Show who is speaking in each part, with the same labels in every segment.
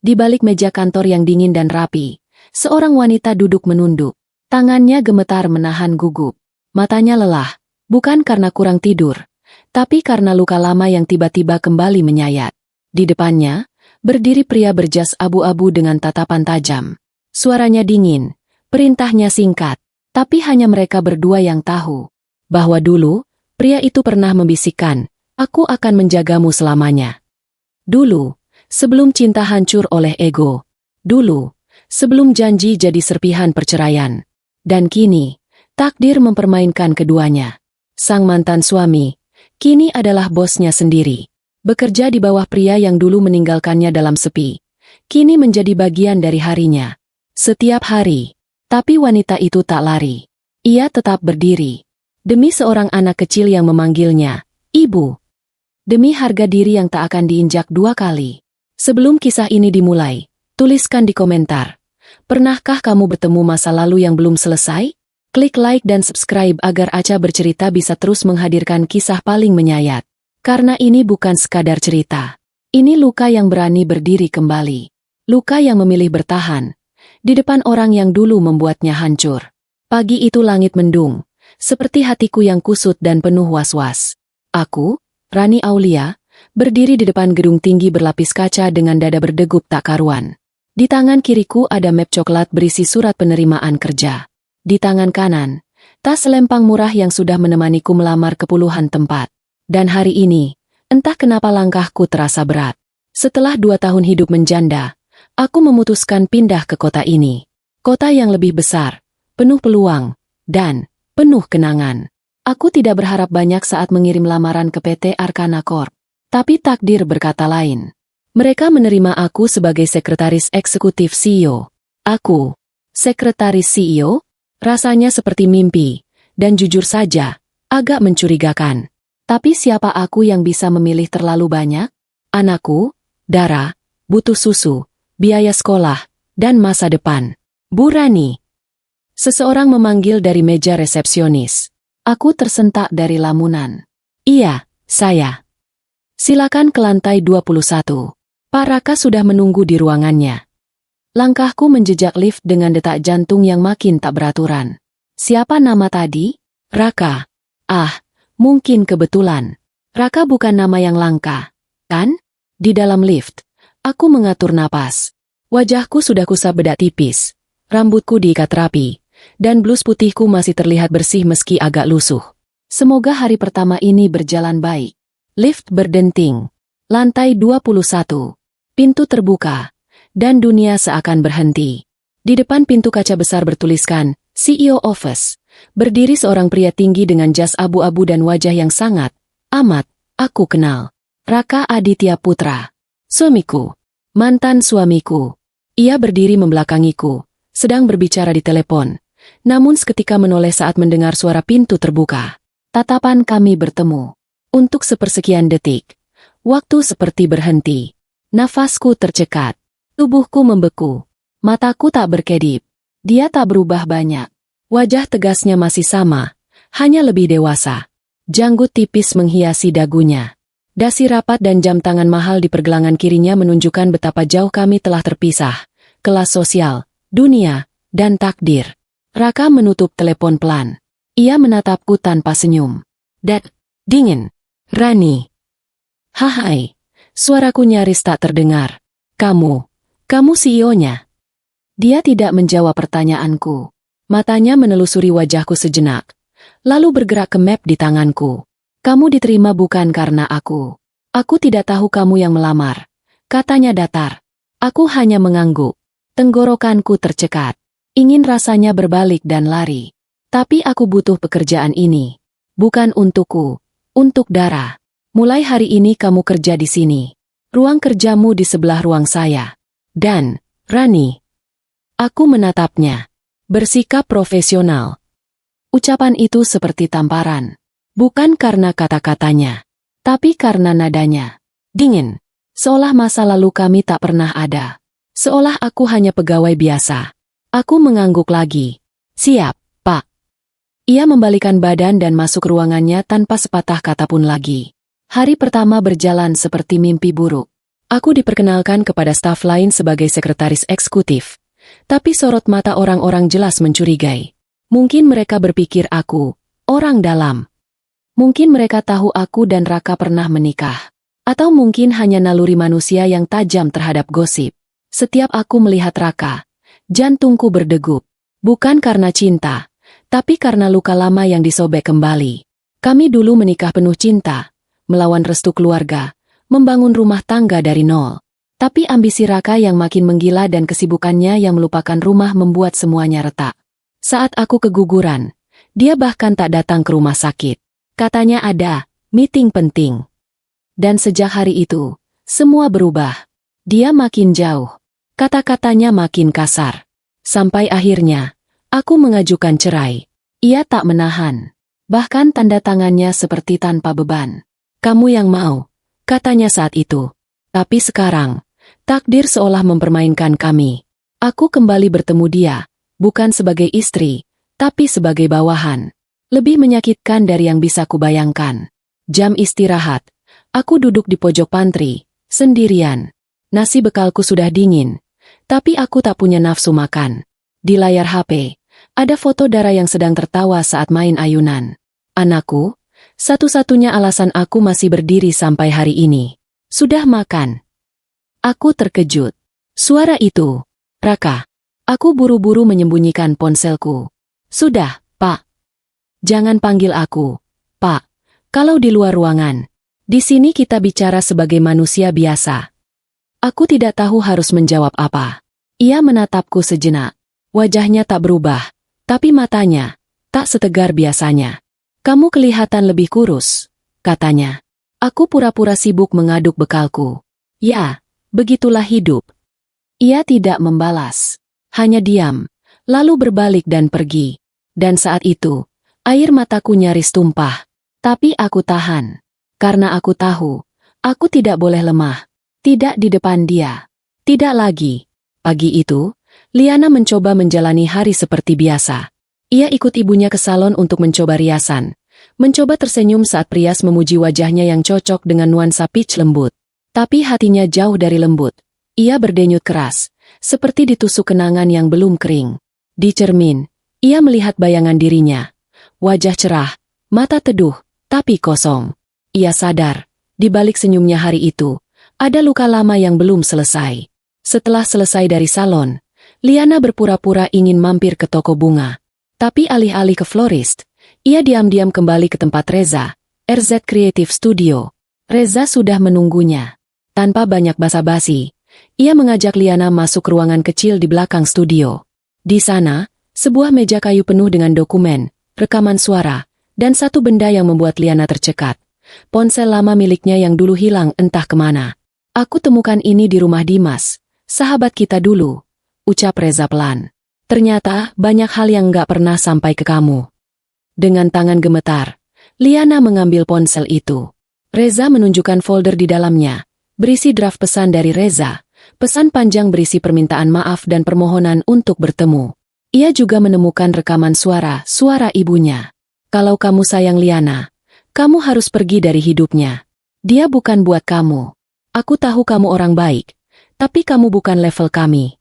Speaker 1: Di balik meja kantor yang dingin dan rapi, seorang wanita duduk menunduk. Tangannya gemetar menahan gugup. Matanya lelah, bukan karena kurang tidur, tapi karena luka lama yang tiba-tiba kembali menyayat. Di depannya, berdiri pria berjas abu-abu dengan tatapan tajam. Suaranya dingin, perintahnya singkat, tapi hanya mereka berdua yang tahu bahwa dulu, pria itu pernah membisikkan, "Aku akan menjagamu selamanya." Dulu, sebelum cinta hancur oleh ego. Dulu, sebelum janji jadi serpihan perceraian. Dan kini, takdir mempermainkan keduanya. Sang mantan suami, kini adalah bosnya sendiri. Bekerja di bawah pria yang dulu meninggalkannya dalam sepi. Kini menjadi bagian dari harinya. Setiap hari. Tapi wanita itu tak lari. Ia tetap berdiri. Demi seorang anak kecil yang memanggilnya, Ibu. Demi harga diri yang tak akan diinjak dua kali. Sebelum kisah ini dimulai, tuliskan di komentar. Pernahkah kamu bertemu masa lalu yang belum selesai? Klik like dan subscribe agar Aca Bercerita bisa terus menghadirkan kisah paling menyayat. Karena ini bukan sekadar cerita. Ini luka yang berani berdiri kembali. Luka yang memilih bertahan. Di depan orang yang dulu membuatnya hancur. Pagi itu langit mendung. Seperti hatiku yang kusut dan penuh was-was. Aku, Rani Aulia, berdiri di depan gedung tinggi berlapis kaca dengan dada berdegup tak karuan. Di tangan kiriku ada map coklat berisi surat penerimaan kerja. Di tangan kanan, tas lempang murah yang sudah menemaniku melamar ke puluhan tempat. Dan hari ini, entah kenapa langkahku terasa berat. Setelah 2 tahun hidup menjanda, aku memutuskan pindah ke kota ini. Kota yang lebih besar, penuh peluang, dan penuh kenangan. Aku tidak berharap banyak saat mengirim lamaran ke PT Arkana Corp. Tapi takdir berkata lain. Mereka menerima aku sebagai sekretaris eksekutif CEO. Aku, sekretaris CEO? Rasanya seperti mimpi, dan jujur saja, agak mencurigakan. Tapi siapa aku yang bisa memilih terlalu banyak? Anakku, darah, butuh susu, biaya sekolah, dan masa depan. Bu Rani. Seseorang memanggil dari meja resepsionis. Aku tersentak dari lamunan. Iya, saya. Silakan ke lantai 21. Pak Raka sudah menunggu di ruangannya. Langkahku menjejak lift dengan detak jantung yang makin tak beraturan. Siapa nama tadi? Raka. Ah, mungkin kebetulan. Raka bukan nama yang langka, kan? Di dalam lift, aku mengatur napas. Wajahku sudah kusap bedak tipis. Rambutku diikat rapi. Dan blus putihku masih terlihat bersih meski agak lusuh. Semoga hari pertama ini berjalan baik. Lift berdenting. Lantai 21. Pintu terbuka. Dan dunia seakan berhenti. Di depan pintu kaca besar bertuliskan, CEO Office. Berdiri seorang pria tinggi dengan jas abu-abu dan wajah yang sangat, amat, aku kenal. Raka Aditya Putra. Suamiku. Mantan suamiku. Ia berdiri membelakangiku, sedang berbicara di telepon. Namun seketika menoleh saat mendengar suara pintu terbuka. Tatapan kami bertemu. Untuk sepersekian detik. Waktu seperti berhenti. Nafasku tercekat. Tubuhku membeku. Mataku tak berkedip. Dia tak berubah banyak. Wajah tegasnya masih sama. Hanya lebih dewasa. Janggut tipis menghiasi dagunya. Dasi rapat dan jam tangan mahal di pergelangan kirinya menunjukkan betapa jauh kami telah terpisah. Kelas sosial, dunia, dan takdir. Raka menutup telepon pelan. Ia menatapku tanpa senyum. Dingin. Rani. Hai. Suaraku nyaris tak terdengar. Kamu CEO-nya. Dia tidak menjawab pertanyaanku. Matanya menelusuri wajahku sejenak. Lalu bergerak ke map di tanganku. Kamu diterima bukan karena aku. Aku tidak tahu kamu yang melamar. Katanya datar. Aku hanya mengangguk. Tenggorokanku tercekat. Ingin rasanya berbalik dan lari. Tapi aku butuh pekerjaan ini. Bukan untukku. Untuk Dara. Mulai hari ini kamu kerja di sini. Ruang kerjamu di sebelah ruang saya. Dan, Rani. Aku menatapnya. Bersikap profesional. Ucapan itu seperti tamparan. Bukan karena kata-katanya. Tapi karena nadanya. Dingin. Seolah masa lalu kami tak pernah ada. Seolah aku hanya pegawai biasa. Aku mengangguk lagi. Siap, Pak. Ia membalikan badan dan masuk ruangannya tanpa sepatah kata pun lagi. Hari pertama berjalan seperti mimpi buruk. Aku diperkenalkan kepada staf lain sebagai sekretaris eksekutif. Tapi sorot mata orang-orang jelas mencurigai. Mungkin mereka berpikir aku orang dalam. Mungkin mereka tahu aku dan Raka pernah menikah. Atau mungkin hanya naluri manusia yang tajam terhadap gosip. Setiap aku melihat Raka, jantungku berdegup. Bukan karena cinta, tapi karena luka lama yang disobek kembali. Kami dulu menikah penuh cinta, melawan restu keluarga, membangun rumah tangga dari nol. Tapi ambisi Raka yang makin menggila dan kesibukannya yang melupakan rumah membuat semuanya retak. Saat aku keguguran, dia bahkan tak datang ke rumah sakit. Katanya ada meeting penting. Dan sejak hari itu, semua berubah. Dia makin jauh. Kata-katanya makin kasar. Sampai akhirnya, aku mengajukan cerai. Ia tak menahan. Bahkan tanda tangannya seperti tanpa beban. Kamu yang mau, katanya saat itu. Tapi sekarang, takdir seolah mempermainkan kami. Aku kembali bertemu dia, bukan sebagai istri, tapi sebagai bawahan. Lebih menyakitkan dari yang bisa kubayangkan. Jam istirahat, aku duduk di pojok pantry, sendirian. Nasi bekalku sudah dingin, tapi aku tak punya nafsu makan. Di layar HP, ada foto Dara yang sedang tertawa saat main ayunan. Anakku, satu-satunya alasan aku masih berdiri sampai hari ini. Sudah makan? Aku terkejut. Suara itu, Raka. Aku buru-buru menyembunyikan ponselku. Sudah, Pak. Jangan panggil aku, Pak. Kalau di luar ruangan. Di sini kita bicara sebagai manusia biasa. Aku tidak tahu harus menjawab apa. Ia menatapku sejenak. Wajahnya tak berubah, tapi matanya tak setegar biasanya. Kamu kelihatan lebih kurus, katanya. Aku pura-pura sibuk mengaduk bekalku. Ya, begitulah hidup. Ia tidak membalas. Hanya diam, lalu berbalik dan pergi. Dan saat itu, air mataku nyaris tumpah. Tapi aku tahan. Karena aku tahu, aku tidak boleh lemah. Tidak di depan dia. Tidak lagi. Pagi itu, Liana mencoba menjalani hari seperti biasa. Ia ikut ibunya ke salon untuk mencoba riasan. Mencoba tersenyum saat Prias memuji wajahnya yang cocok dengan nuansa peach lembut. Tapi hatinya jauh dari lembut. Ia berdenyut keras, seperti ditusuk kenangan yang belum kering. Di cermin, ia melihat bayangan dirinya. Wajah cerah, mata teduh, tapi kosong. Ia sadar, di balik senyumnya hari itu, ada luka lama yang belum selesai. Setelah selesai dari salon, Liana berpura-pura ingin mampir ke toko bunga. Tapi alih-alih ke florist, ia diam-diam kembali ke tempat Reza, RZ Creative Studio. Reza sudah menunggunya. Tanpa banyak basa-basi, ia mengajak Liana masuk ke ruangan kecil di belakang studio. Di sana, sebuah meja kayu penuh dengan dokumen, rekaman suara, dan satu benda yang membuat Liana tercekat. Ponsel lama miliknya yang dulu hilang entah kemana. Aku temukan ini di rumah Dimas, sahabat kita dulu, ucap Reza pelan. Ternyata banyak hal yang gak pernah sampai ke kamu. Dengan tangan gemetar, Liana mengambil ponsel itu. Reza menunjukkan folder di dalamnya, berisi draft pesan dari Reza, pesan panjang berisi permintaan maaf dan permohonan untuk bertemu. Ia juga menemukan rekaman suara ibunya. Kalau kamu sayang Liana, kamu harus pergi dari hidupnya. Dia bukan buat kamu. Aku tahu kamu orang baik, tapi kamu bukan level kami.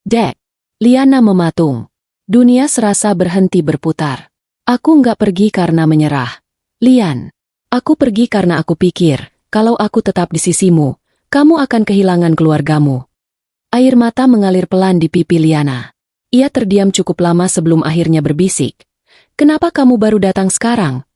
Speaker 1: Dek, Liana mematung. Dunia serasa berhenti berputar. Aku nggak pergi karena menyerah. Lian, aku pergi karena aku pikir, kalau aku tetap di sisimu, kamu akan kehilangan keluargamu. Air mata mengalir pelan di pipi Liana. Ia terdiam cukup lama sebelum akhirnya berbisik. Kenapa kamu baru datang sekarang?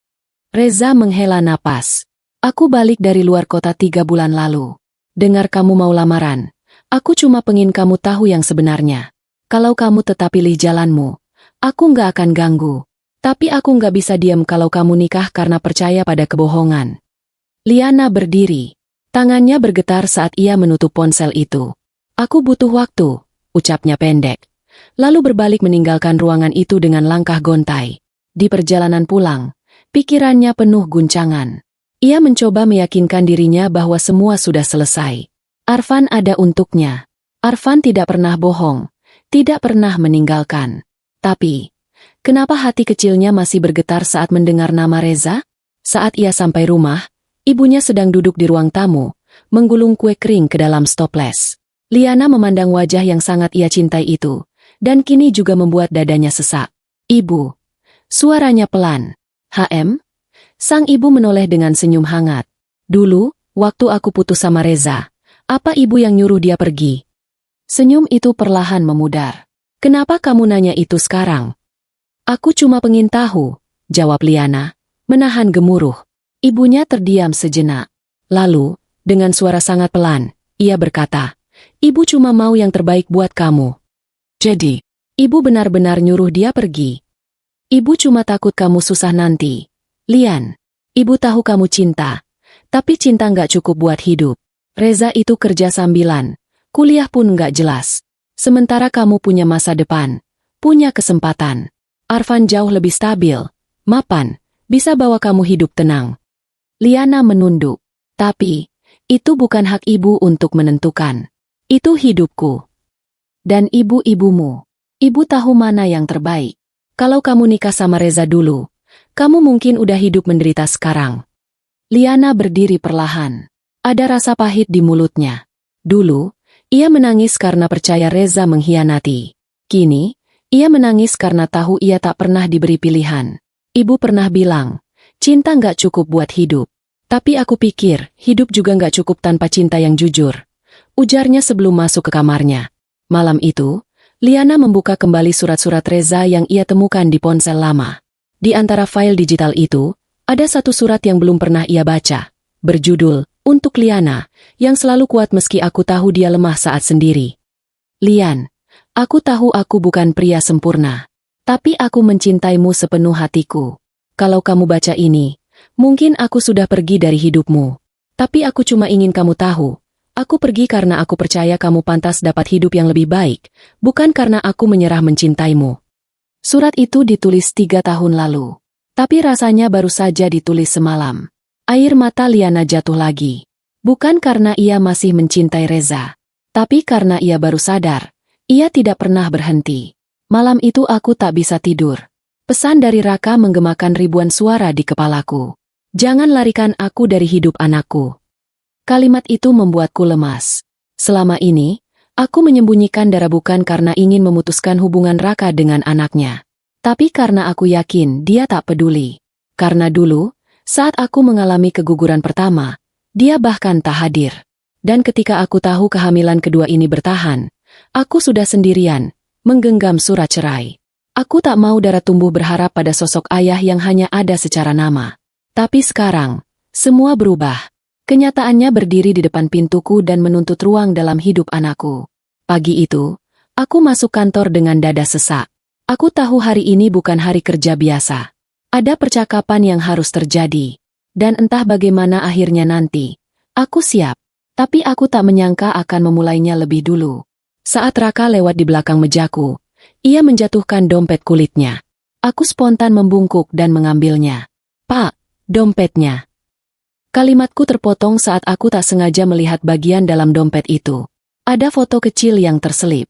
Speaker 1: Reza menghela napas. Aku balik dari luar kota 3 bulan lalu. Dengar kamu mau lamaran. Aku cuma pengen kamu tahu yang sebenarnya. Kalau kamu tetap pilih jalanmu, aku nggak akan ganggu. Tapi aku nggak bisa diam kalau kamu nikah karena percaya pada kebohongan. Liana berdiri. Tangannya bergetar saat ia menutup ponsel itu. Aku butuh waktu, ucapnya pendek. Lalu berbalik meninggalkan ruangan itu dengan langkah gontai. Di perjalanan pulang, pikirannya penuh guncangan. Ia mencoba meyakinkan dirinya bahwa semua sudah selesai. Arfan ada untuknya. Arfan tidak pernah bohong, tidak pernah meninggalkan. Tapi, kenapa hati kecilnya masih bergetar saat mendengar nama Reza? Saat ia sampai rumah, ibunya sedang duduk di ruang tamu, menggulung kue kering ke dalam stoples. Liana memandang wajah yang sangat ia cintai itu, dan kini juga membuat dadanya sesak. Ibu. Suaranya pelan. HM? Sang ibu menoleh dengan senyum hangat. Dulu, waktu aku putus sama Reza, apa ibu yang nyuruh dia pergi? Senyum itu perlahan memudar. Kenapa kamu nanya itu sekarang? Aku cuma pengen tahu, jawab Liana, menahan gemuruh. Ibunya terdiam sejenak. Lalu, dengan suara sangat pelan, ia berkata, Ibu cuma mau yang terbaik buat kamu. Jadi, ibu benar-benar nyuruh dia pergi. Ibu cuma takut kamu susah nanti. Lian, ibu tahu kamu cinta. Tapi cinta nggak cukup buat hidup. Reza itu kerja sambilan. Kuliah pun nggak jelas. Sementara kamu punya masa depan. Punya kesempatan. Arfan jauh lebih stabil. Mapan. Bisa bawa kamu hidup tenang. Liana menunduk. Tapi, itu bukan hak ibu untuk menentukan. Itu hidupku. Dan ibu-ibumu. Ibu tahu mana yang terbaik. Kalau kamu nikah sama Reza dulu, kamu mungkin udah hidup menderita sekarang. Liana berdiri perlahan. Ada rasa pahit di mulutnya. Dulu, ia menangis karena percaya Reza mengkhianati. Kini, ia menangis karena tahu ia tak pernah diberi pilihan. Ibu pernah bilang, cinta nggak cukup buat hidup. Tapi aku pikir, hidup juga nggak cukup tanpa cinta yang jujur. Ujarnya sebelum masuk ke kamarnya. Malam itu, Liana membuka kembali surat-surat Reza yang ia temukan di ponsel lama. Di antara file digital itu, ada satu surat yang belum pernah ia baca. Berjudul, Untuk Liana, yang selalu kuat meski aku tahu dia lemah saat sendiri. Lian, aku tahu aku bukan pria sempurna. Tapi aku mencintaimu sepenuh hatiku. Kalau kamu baca ini, mungkin aku sudah pergi dari hidupmu. Tapi aku cuma ingin kamu tahu. Aku pergi karena aku percaya kamu pantas dapat hidup yang lebih baik, bukan karena aku menyerah mencintaimu. Surat itu ditulis 3 tahun lalu. Tapi rasanya baru saja ditulis semalam. Air mata Liana jatuh lagi. Bukan karena ia masih mencintai Reza. Tapi karena ia baru sadar, ia tidak pernah berhenti. Malam itu aku tak bisa tidur. Pesan dari Raka menggemakan ribuan suara di kepalaku. Jangan larikan aku dari hidup anakku. Kalimat itu membuatku lemas. Selama ini, aku menyembunyikan darah bukan karena ingin memutuskan hubungan Raka dengan anaknya. Tapi karena aku yakin dia tak peduli. Karena dulu, saat aku mengalami keguguran pertama, dia bahkan tak hadir. Dan ketika aku tahu kehamilan kedua ini bertahan, aku sudah sendirian, menggenggam surat cerai. Aku tak mau darah tumbuh berharap pada sosok ayah yang hanya ada secara nama. Tapi sekarang, semua berubah. Kenyataannya berdiri di depan pintuku dan menuntut ruang dalam hidup anakku. Pagi itu, aku masuk kantor dengan dada sesak. Aku tahu hari ini bukan hari kerja biasa. Ada percakapan yang harus terjadi. Dan entah bagaimana akhirnya nanti. Aku siap. Tapi aku tak menyangka akan memulainya lebih dulu. Saat Raka lewat di belakang mejaku, ia menjatuhkan dompet kulitnya. Aku spontan membungkuk dan mengambilnya. Pak, dompetnya. Kalimatku terpotong saat aku tak sengaja melihat bagian dalam dompet itu. Ada foto kecil yang terselip.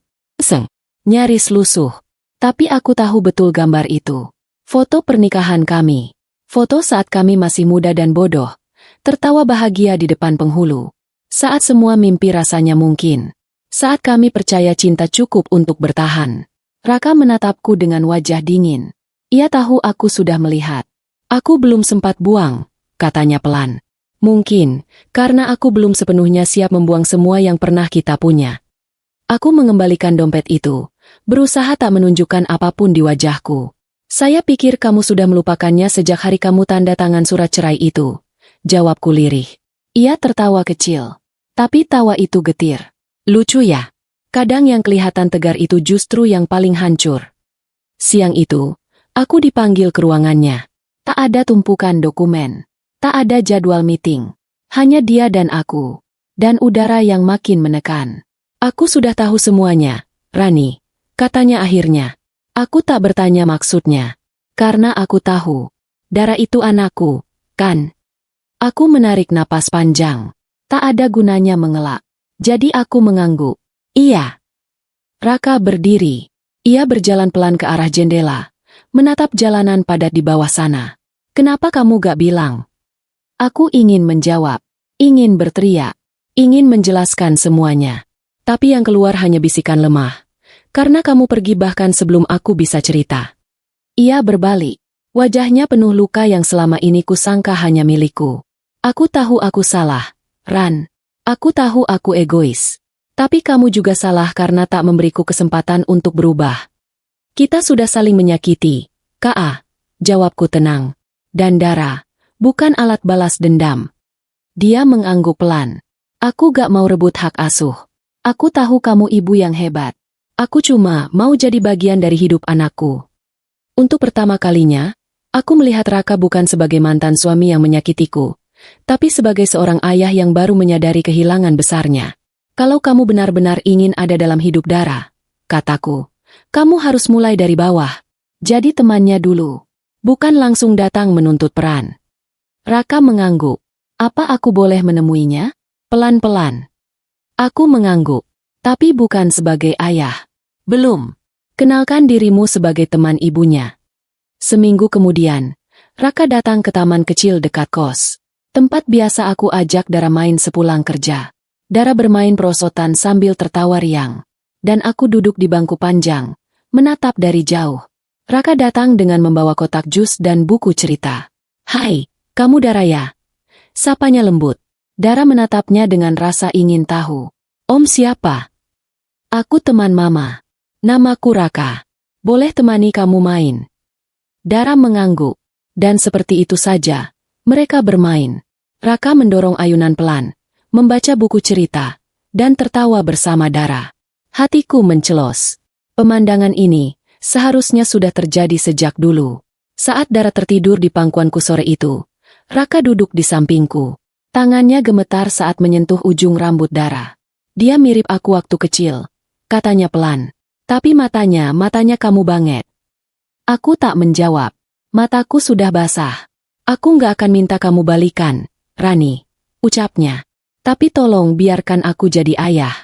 Speaker 1: Nyaris lusuh. Tapi aku tahu betul gambar itu. Foto pernikahan kami. Foto saat kami masih muda dan bodoh. Tertawa bahagia di depan penghulu. Saat semua mimpi rasanya mungkin. Saat kami percaya cinta cukup untuk bertahan. Raka menatapku dengan wajah dingin. Ia tahu aku sudah melihat. Aku belum sempat buang, katanya pelan. Mungkin, karena aku belum sepenuhnya siap membuang semua yang pernah kita punya. Aku mengembalikan dompet itu, berusaha tak menunjukkan apapun di wajahku. Saya pikir kamu sudah melupakannya sejak hari kamu tanda tangan surat cerai itu. Jawabku lirih. Ia tertawa kecil. Tapi tawa itu getir. Lucu ya? Kadang yang kelihatan tegar itu justru yang paling hancur. Siang itu, aku dipanggil ke ruangannya. Tak ada tumpukan dokumen. Tak ada jadwal meeting. Hanya dia dan aku. Dan udara yang makin menekan. Aku sudah tahu semuanya, Rani. Katanya akhirnya. Aku tak bertanya maksudnya. Karena aku tahu. Dara itu anakku, kan? Aku menarik napas panjang. Tak ada gunanya mengelak. Jadi aku mengangguk. Iya. Raka berdiri. Ia berjalan pelan ke arah jendela. Menatap jalanan padat di bawah sana. Kenapa kamu gak bilang? Aku ingin menjawab. Ingin berteriak. ingin menjelaskan semuanya. Tapi yang keluar hanya bisikan lemah. Karena kamu pergi bahkan sebelum aku bisa cerita. Ia berbalik. Wajahnya penuh luka yang selama ini kusangka hanya milikku. Aku tahu aku salah, Ran. Aku tahu aku egois. Tapi kamu juga salah karena tak memberiku kesempatan untuk berubah. Kita sudah saling menyakiti, Ka. Jawabku tenang. Dan Dara, bukan alat balas dendam. Dia mengangguk pelan. Aku gak mau rebut hak asuh. Aku tahu kamu ibu yang hebat. Aku cuma mau jadi bagian dari hidup anakku. Untuk pertama kalinya, aku melihat Raka bukan sebagai mantan suami yang menyakitiku, tapi sebagai seorang ayah yang baru menyadari kehilangan besarnya. Kalau kamu benar-benar ingin ada dalam hidup Dara, kataku, kamu harus mulai dari bawah. Jadi temannya dulu. Bukan langsung datang menuntut peran. Raka mengangguk. Apa aku boleh menemuinya? Pelan-pelan. Aku mengangguk. Tapi bukan sebagai ayah. Belum. Kenalkan dirimu sebagai teman ibunya. Seminggu kemudian, Raka datang ke taman kecil dekat kos. Tempat biasa aku ajak Dara main sepulang kerja. Dara bermain perosotan sambil tertawa riang. Dan aku duduk di bangku panjang, menatap dari jauh. Raka datang dengan membawa kotak jus dan buku cerita. Hai, kamu Dara ya? Sapanya lembut. Dara menatapnya dengan rasa ingin tahu. Om siapa? Aku teman Mama. Namaku Raka. Boleh temani kamu main? Dara mengangguk. Dan seperti itu saja, mereka bermain. Raka mendorong ayunan pelan, membaca buku cerita, dan tertawa bersama Dara. Hatiku mencelos. Pemandangan ini seharusnya sudah terjadi sejak dulu. Saat Dara tertidur di pangkuanku sore itu, Raka duduk di sampingku. Tangannya gemetar saat menyentuh ujung rambut Dara. Dia mirip aku waktu kecil, katanya pelan. Tapi matanya kamu banget. Aku tak menjawab. Mataku sudah basah. Aku nggak akan minta kamu balikan, Rani, ucapnya. Tapi tolong biarkan aku jadi ayah.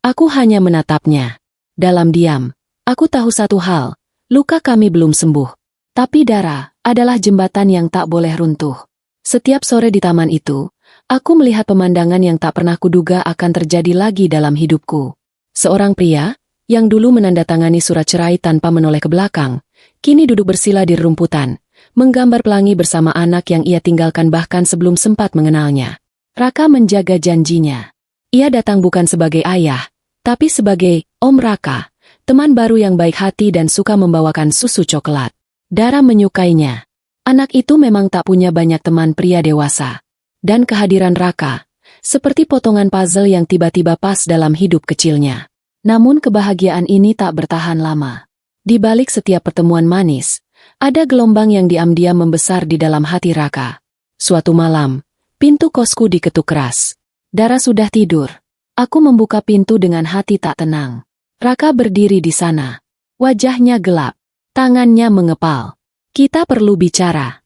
Speaker 1: Aku hanya menatapnya. Dalam diam, aku tahu satu hal, luka kami belum sembuh. Tapi Dara adalah jembatan yang tak boleh runtuh. Setiap sore di taman itu, aku melihat pemandangan yang tak pernah kuduga akan terjadi lagi dalam hidupku. Seorang pria, yang dulu menandatangani surat cerai tanpa menoleh ke belakang, kini duduk bersila di rumputan, menggambar pelangi bersama anak yang ia tinggalkan bahkan sebelum sempat mengenalnya. Raka menjaga janjinya. Ia datang bukan sebagai ayah, tapi sebagai Om Raka, teman baru yang baik hati dan suka membawakan susu coklat. Dara menyukainya. Anak itu memang tak punya banyak teman pria dewasa. Dan kehadiran Raka, seperti potongan puzzle yang tiba-tiba pas dalam hidup kecilnya. Namun kebahagiaan ini tak bertahan lama. Di balik setiap pertemuan manis, ada gelombang yang diam-diam membesar di dalam hati Raka. Suatu malam, pintu kosku diketuk keras. Dara sudah tidur. Aku membuka pintu dengan hati tak tenang. Raka berdiri di sana. Wajahnya gelap. Tangannya mengepal. Kita perlu bicara.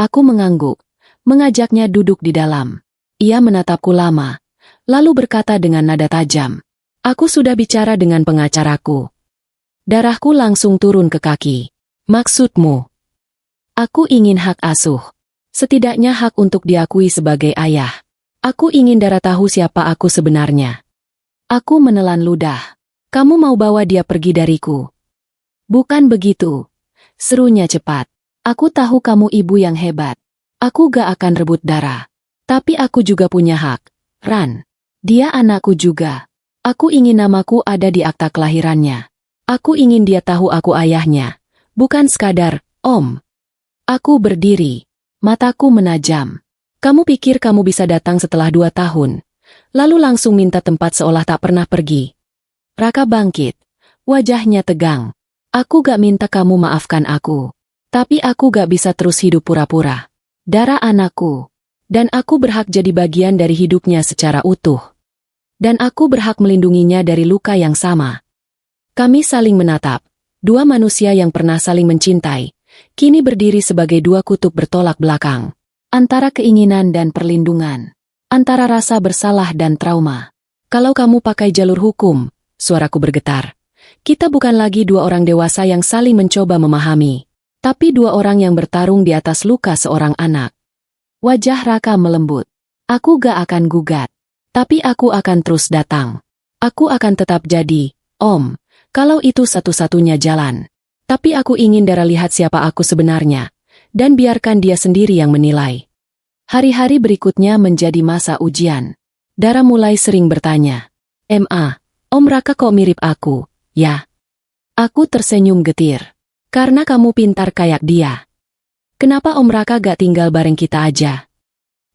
Speaker 1: Aku mengangguk, mengajaknya duduk di dalam. Ia menatapku lama, lalu berkata dengan nada tajam. Aku sudah bicara dengan pengacaraku. Darahku langsung turun ke kaki. Maksudmu? Aku ingin hak asuh. Setidaknya hak untuk diakui sebagai ayah. Aku ingin Dara tahu siapa aku sebenarnya. Aku menelan ludah. Kamu mau bawa dia pergi dariku? Bukan begitu. Serunya cepat. Aku tahu kamu ibu yang hebat. Aku gak akan rebut Dara. Tapi aku juga punya hak. Ran. Dia anakku juga. Aku ingin namaku ada di akta kelahirannya. Aku ingin dia tahu aku ayahnya. Bukan sekadar, Om. Aku berdiri. Mataku menajam. Kamu pikir kamu bisa datang setelah 2 tahun, lalu langsung minta tempat seolah tak pernah pergi. Raka bangkit. Wajahnya tegang. Aku gak minta kamu maafkan aku. Tapi aku gak bisa terus hidup pura-pura. Dara anakku. Dan aku berhak jadi bagian dari hidupnya secara utuh. Dan aku berhak melindunginya dari luka yang sama. Kami saling menatap. 2 manusia yang pernah saling mencintai, kini berdiri sebagai 2 kutub bertolak belakang. Antara keinginan dan perlindungan. Antara rasa bersalah dan trauma. Kalau kamu pakai jalur hukum, suaraku bergetar. Kita bukan lagi 2 orang dewasa yang saling mencoba memahami. Tapi 2 orang yang bertarung di atas luka seorang anak. Wajah Raka melembut. Aku gak akan gugat. Tapi aku akan terus datang. Aku akan tetap jadi, Om, kalau itu satu-satunya jalan. Tapi aku ingin Dara lihat siapa aku sebenarnya, dan biarkan dia sendiri yang menilai. Hari-hari berikutnya menjadi masa ujian. Dara mulai sering bertanya, Om Raka kok mirip aku, ya? Aku tersenyum getir. Karena kamu pintar kayak dia. Kenapa Om Raka gak tinggal bareng kita aja?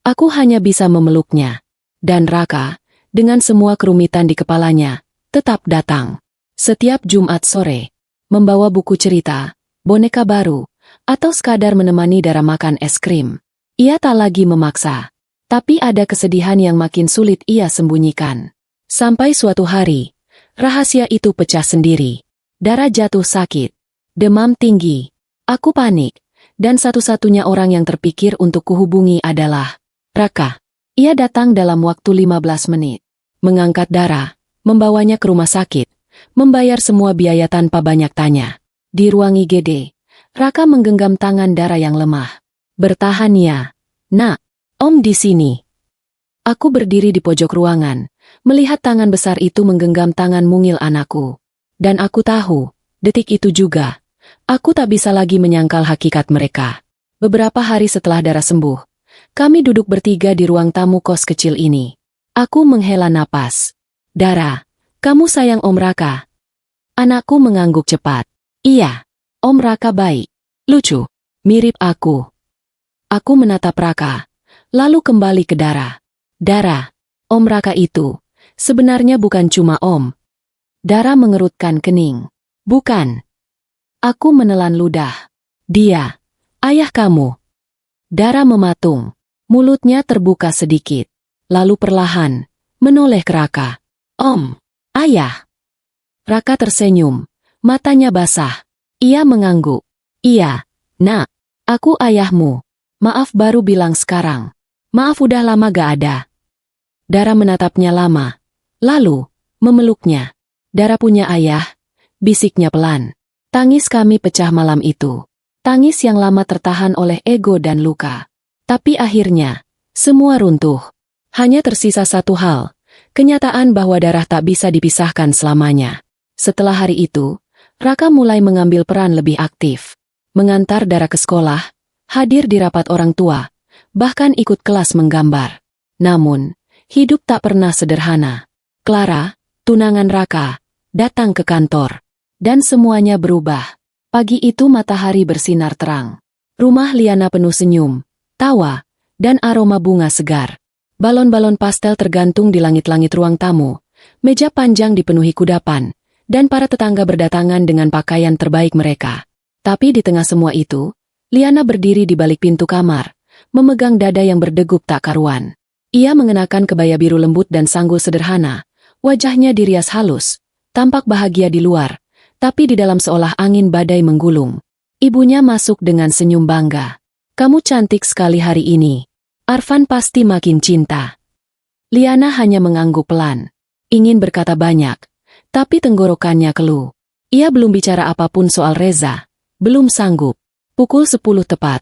Speaker 1: Aku hanya bisa memeluknya. Dan Raka, dengan semua kerumitan di kepalanya, tetap datang. Setiap Jumat sore, membawa buku cerita, boneka baru, atau sekadar menemani Dara makan es krim. Ia tak lagi memaksa. Tapi ada kesedihan yang makin sulit ia sembunyikan. Sampai suatu hari, rahasia itu pecah sendiri. Dara jatuh sakit. Demam tinggi. Aku panik. Dan satu-satunya orang yang terpikir untuk kuhubungi adalah Raka. Ia datang dalam waktu 15 menit. Mengangkat Dara, membawanya ke rumah sakit, membayar semua biaya tanpa banyak tanya. Di ruang IGD, Raka menggenggam tangan Dara yang lemah. Bertahan ya, Nak. Om di sini. Aku berdiri di pojok ruangan, melihat tangan besar itu menggenggam tangan mungil anakku. Dan aku tahu, detik itu juga, aku tak bisa lagi menyangkal hakikat mereka. Beberapa hari setelah Dara sembuh, kami duduk bertiga di ruang tamu kos kecil ini. Aku menghela napas. Dara, kamu sayang Om Raka? Anakku mengangguk cepat. Iya, Om Raka baik. Lucu. Mirip aku. Aku menatap Raka, lalu kembali ke Dara. Dara, Om Raka itu, sebenarnya bukan cuma Om. Dara mengerutkan kening. Bukan. Aku menelan ludah. Dia, ayah kamu. Dara mematung. Mulutnya terbuka sedikit. Lalu perlahan, menoleh ke Raka. Om, ayah. Raka tersenyum. Matanya basah. Ia mengangguk. Iya, Nak. Aku ayahmu. Maaf baru bilang sekarang. Maaf udah lama gak ada. Dara menatapnya lama. Lalu, memeluknya. Dara punya ayah. Bisiknya pelan. Tangis kami pecah malam itu. Tangis yang lama tertahan oleh ego dan luka. Tapi akhirnya, semua runtuh. Hanya tersisa satu hal, kenyataan bahwa Dara tak bisa dipisahkan selamanya. Setelah hari itu, Raka mulai mengambil peran lebih aktif. Mengantar Dara ke sekolah, hadir di rapat orang tua, bahkan ikut kelas menggambar. Namun, hidup tak pernah sederhana. Clara, tunangan Raka, datang ke kantor. Dan semuanya berubah. Pagi itu matahari bersinar terang. Rumah Liana penuh senyum, tawa, dan aroma bunga segar. Balon-balon pastel tergantung di langit-langit ruang tamu. Meja panjang dipenuhi kudapan, dan para tetangga berdatangan dengan pakaian terbaik mereka. Tapi di tengah semua itu, Liana berdiri di balik pintu kamar, memegang dada yang berdegup tak karuan. Ia mengenakan kebaya biru lembut dan sanggul sederhana, wajahnya dirias halus, tampak bahagia di luar, tapi di dalam seolah angin badai menggulung. Ibunya masuk dengan senyum bangga. Kamu cantik sekali hari ini. Arfan pasti makin cinta. Liana hanya mengangguk pelan. Ingin berkata banyak, tapi tenggorokannya keluh. Ia belum bicara apapun soal Reza. Belum sanggup. Pukul 10 tepat.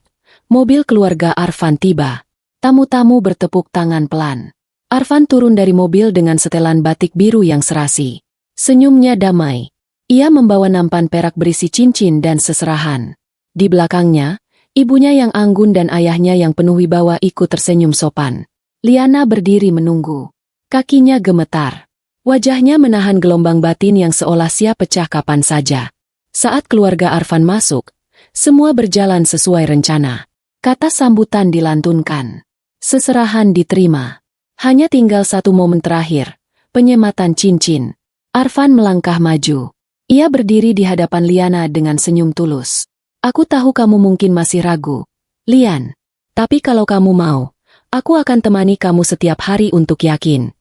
Speaker 1: Mobil keluarga Arfan tiba. Tamu-tamu bertepuk tangan pelan. Arfan turun dari mobil dengan setelan batik biru yang serasi. Senyumnya damai. Ia membawa nampan perak berisi cincin dan seserahan. Di belakangnya, ibunya yang anggun dan ayahnya yang penuh wibawa ikut tersenyum sopan. Liana berdiri menunggu. Kakinya gemetar. Wajahnya menahan gelombang batin yang seolah siap pecah kapan saja. Saat keluarga Arfan masuk, semua berjalan sesuai rencana. Kata sambutan dilantunkan. Seserahan diterima. Hanya tinggal satu momen terakhir, penyematan cincin. Arfan melangkah maju. Ia berdiri di hadapan Liana dengan senyum tulus. Aku tahu kamu mungkin masih ragu, Lian. Tapi kalau kamu mau, aku akan temani kamu setiap hari untuk yakin.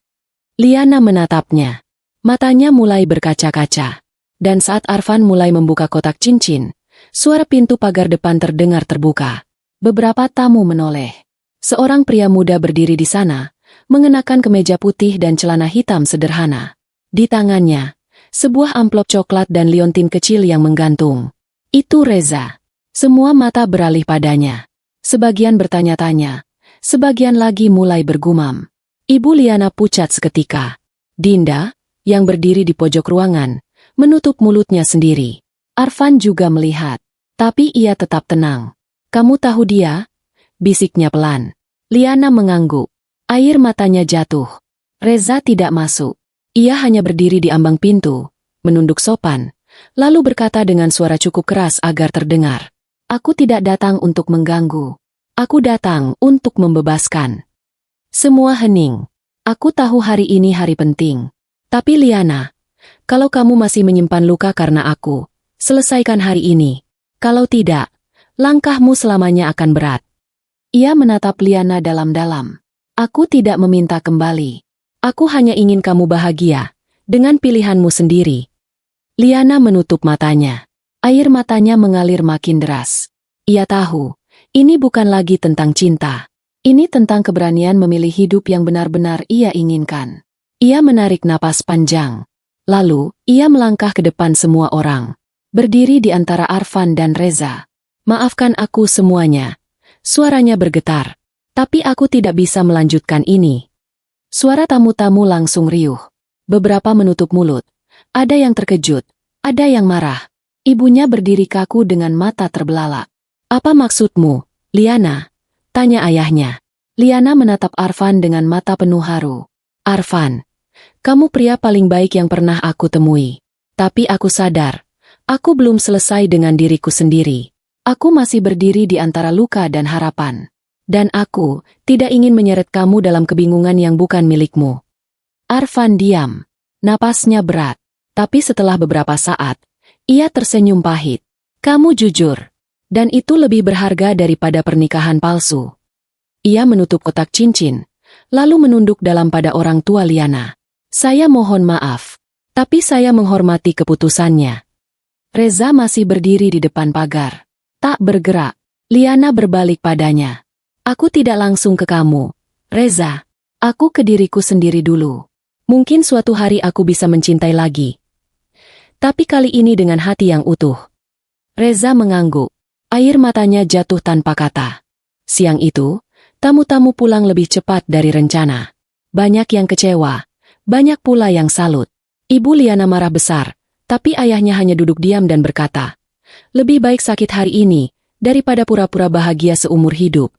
Speaker 1: Liana menatapnya. Matanya mulai berkaca-kaca. Dan saat Arfan mulai membuka kotak cincin, suara pintu pagar depan terdengar terbuka. Beberapa tamu menoleh. Seorang pria muda berdiri di sana, mengenakan kemeja putih dan celana hitam sederhana. Di tangannya, sebuah amplop coklat dan liontin kecil yang menggantung. Itu Reza. Semua mata beralih padanya. Sebagian bertanya-tanya, sebagian lagi mulai bergumam. Ibu Liana pucat seketika. Dinda, yang berdiri di pojok ruangan, menutup mulutnya sendiri. Arfan juga melihat. Tapi ia tetap tenang. Kamu tahu dia? Bisiknya pelan. Liana mengangguk. Air matanya jatuh. Reza tidak masuk. Ia hanya berdiri di ambang pintu, menunduk sopan, lalu berkata dengan suara cukup keras agar terdengar. Aku tidak datang untuk mengganggu. Aku datang untuk membebaskan. Semua hening. Aku tahu hari ini hari penting. Tapi Liana, kalau kamu masih menyimpan luka karena aku, selesaikan hari ini. Kalau tidak, langkahmu selamanya akan berat. Ia menatap Liana dalam-dalam. Aku tidak meminta kembali. Aku hanya ingin kamu bahagia, dengan pilihanmu sendiri. Liana menutup matanya. Air matanya mengalir makin deras. Ia tahu, ini bukan lagi tentang cinta. Ini tentang keberanian memilih hidup yang benar-benar ia inginkan. Ia menarik napas panjang. Lalu, ia melangkah ke depan semua orang. Berdiri di antara Arfan dan Reza. Maafkan aku semuanya. Suaranya bergetar. Tapi aku tidak bisa melanjutkan ini. Suara tamu-tamu langsung riuh. Beberapa menutup mulut. Ada yang terkejut. Ada yang marah. Ibunya berdiri kaku dengan mata terbelalak. Apa maksudmu, Liana? Tanya ayahnya. Liana menatap Arfan dengan mata penuh haru. Arfan, kamu pria paling baik yang pernah aku temui. Tapi aku sadar, aku belum selesai dengan diriku sendiri. Aku masih berdiri di antara luka dan harapan. Dan aku tidak ingin menyeret kamu dalam kebingungan yang bukan milikmu. Arfan diam. Napasnya berat. Tapi setelah beberapa saat, ia tersenyum pahit. Kamu jujur. Dan itu lebih berharga daripada pernikahan palsu. Ia menutup kotak cincin, lalu menunduk dalam pada orang tua Liana. Saya mohon maaf, tapi saya menghormati keputusannya. Reza masih berdiri di depan pagar. Tak bergerak. Liana berbalik padanya. Aku tidak langsung ke kamu, Reza. Aku ke diriku sendiri dulu. Mungkin suatu hari aku bisa mencintai lagi. Tapi kali ini dengan hati yang utuh. Reza mengangguk. Air matanya jatuh tanpa kata. Siang itu, tamu-tamu pulang lebih cepat dari rencana. Banyak yang kecewa, banyak pula yang salut. Ibu Liana marah besar, tapi ayahnya hanya duduk diam dan berkata, lebih baik sakit hari ini, daripada pura-pura bahagia seumur hidup.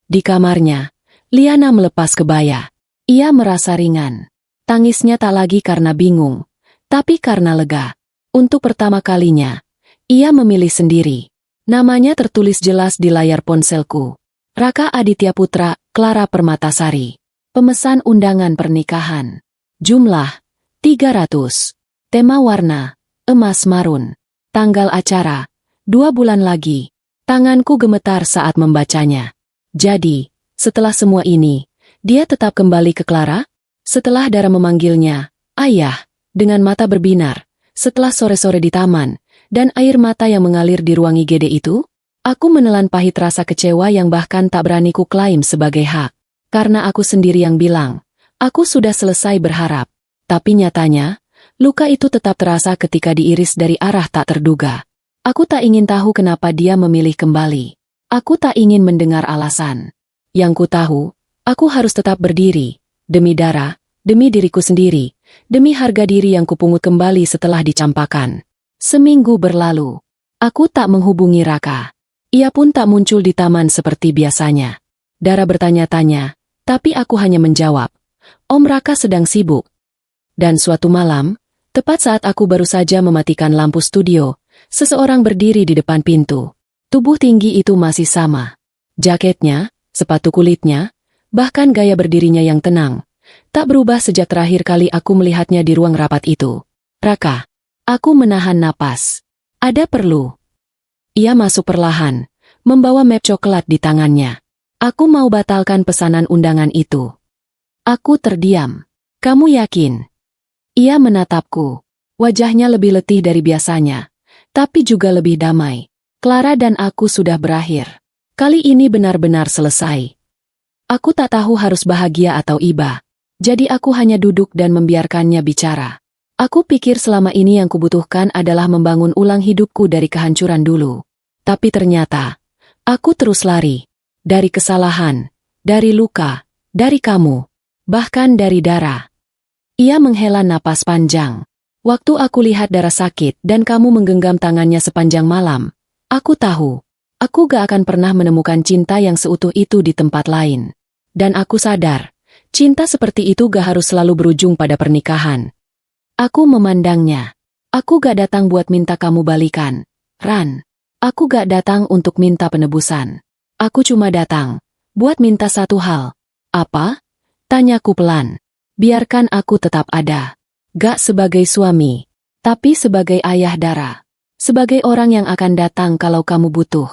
Speaker 1: Di kamarnya, Liana melepas kebaya. Ia merasa ringan. Tangisnya tak lagi karena bingung, tapi karena lega. Untuk pertama kalinya, ia memilih sendiri. Namanya tertulis jelas di layar ponselku. Raka Aditya Putra, Clara Permatasari. Pemesan undangan pernikahan. Jumlah 300. Tema warna emas marun. Tanggal acara 2 bulan lagi. Tanganku gemetar saat membacanya. Jadi, setelah semua ini, dia tetap kembali ke Clara? Setelah Dara memanggilnya, ayah, dengan mata berbinar, setelah sore-sore di taman, dan air mata yang mengalir di ruang IGD itu, aku menelan pahit rasa kecewa yang bahkan tak berani ku klaim sebagai hak. Karena aku sendiri yang bilang, aku sudah selesai berharap. Tapi nyatanya, luka itu tetap terasa ketika diiris dari arah tak terduga. Aku tak ingin tahu kenapa dia memilih kembali. Aku tak ingin mendengar alasan. Yang ku tahu, aku harus tetap berdiri, demi Dara, demi diriku sendiri, demi harga diri yang kupungut kembali setelah dicampakkan. Seminggu berlalu. Aku tak menghubungi Raka. Ia pun tak muncul di taman seperti biasanya. Dara bertanya-tanya, tapi aku hanya menjawab, Om Raka sedang sibuk. Dan suatu malam, tepat saat aku baru saja mematikan lampu studio, seseorang berdiri di depan pintu. Tubuh tinggi itu masih sama. Jaketnya, sepatu kulitnya, bahkan gaya berdirinya yang tenang, tak berubah sejak terakhir kali aku melihatnya di ruang rapat itu. Raka. Aku menahan napas. Ada perlu. Ia masuk perlahan, membawa map coklat di tangannya. Aku mau batalkan pesanan undangan itu. Aku terdiam. Kamu yakin? Ia menatapku. Wajahnya lebih letih dari biasanya, tapi juga lebih damai. Clara dan aku sudah berakhir. Kali ini benar-benar selesai. Aku tak tahu harus bahagia atau iba. Jadi aku hanya duduk dan membiarkannya bicara. Aku pikir selama ini yang kubutuhkan adalah membangun ulang hidupku dari kehancuran dulu. Tapi ternyata, aku terus lari. Dari kesalahan, dari luka, dari kamu. bahkan dari Dara. Ia menghela napas panjang. Waktu aku lihat Dara sakit dan kamu menggenggam tangannya sepanjang malam, aku tahu, aku gak akan pernah menemukan cinta yang seutuh itu di tempat lain. Dan aku sadar, cinta seperti itu gak harus selalu berujung pada pernikahan. Aku memandangnya. Aku gak datang buat minta kamu balikan, Ran. Aku gak datang untuk minta penebusan. Aku cuma datang buat minta satu hal. Apa? Tanyaku pelan. Biarkan aku tetap ada. Gak sebagai suami, tapi sebagai ayah Dara. Sebagai orang yang akan datang kalau kamu butuh.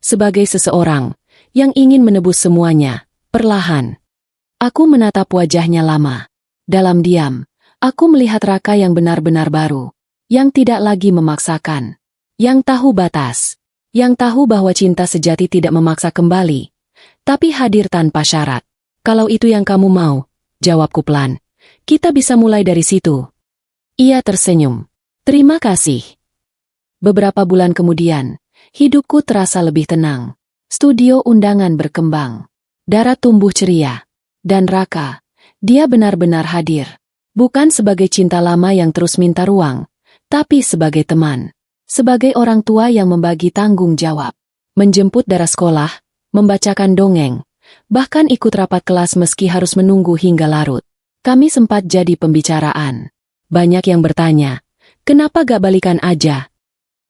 Speaker 1: Sebagai seseorang yang ingin menebus semuanya, perlahan. Aku menatap wajahnya lama. Dalam diam, aku melihat Raka yang benar-benar baru. Yang tidak lagi memaksakan. Yang tahu batas. Yang tahu bahwa cinta sejati tidak memaksa kembali. Tapi hadir tanpa syarat. Kalau itu yang kamu mau, jawabku pelan. Kita bisa mulai dari situ. Ia tersenyum. Terima kasih. Beberapa bulan kemudian, hidupku terasa lebih tenang. Studio undangan berkembang. Dara tumbuh ceria. Dan Raka, dia benar-benar hadir. Bukan sebagai cinta lama yang terus minta ruang, tapi sebagai teman. Sebagai orang tua yang membagi tanggung jawab. Menjemput Dara sekolah, membacakan dongeng, bahkan ikut rapat kelas meski harus menunggu hingga larut. Kami sempat jadi pembicaraan. Banyak yang bertanya, kenapa gak balikan aja?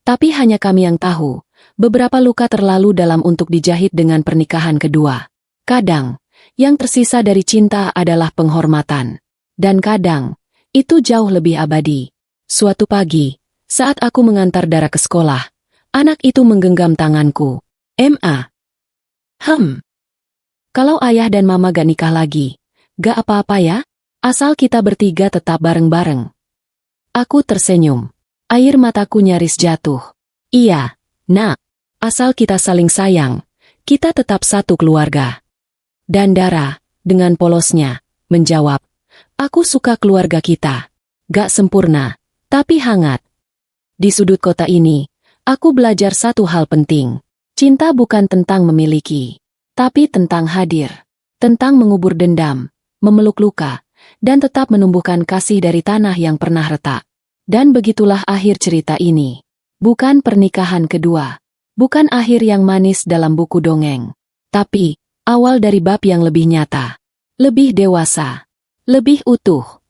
Speaker 1: Tapi hanya kami yang tahu, beberapa luka terlalu dalam untuk dijahit dengan pernikahan kedua. Kadang, yang tersisa dari cinta adalah penghormatan. Dan kadang, itu jauh lebih abadi. Suatu pagi, saat aku mengantar Dara ke sekolah, anak itu menggenggam tanganku. Ma. Kalau ayah dan mama gak nikah lagi, gak apa-apa ya? Asal kita bertiga tetap bareng-bareng. Aku tersenyum. Air mataku nyaris jatuh. Iya, nak. Asal kita saling sayang, kita tetap satu keluarga. Dan Dara, dengan polosnya, menjawab, aku suka keluarga kita. Gak sempurna, tapi hangat. Di sudut kota ini, aku belajar satu hal penting. Cinta bukan tentang memiliki, tapi tentang hadir. Tentang mengubur dendam, memeluk luka, dan tetap menumbuhkan kasih dari tanah yang pernah retak. Dan begitulah akhir cerita ini. Bukan pernikahan kedua. Bukan akhir yang manis dalam buku dongeng. Tapi, awal dari bab yang lebih nyata. Lebih dewasa. Lebih utuh.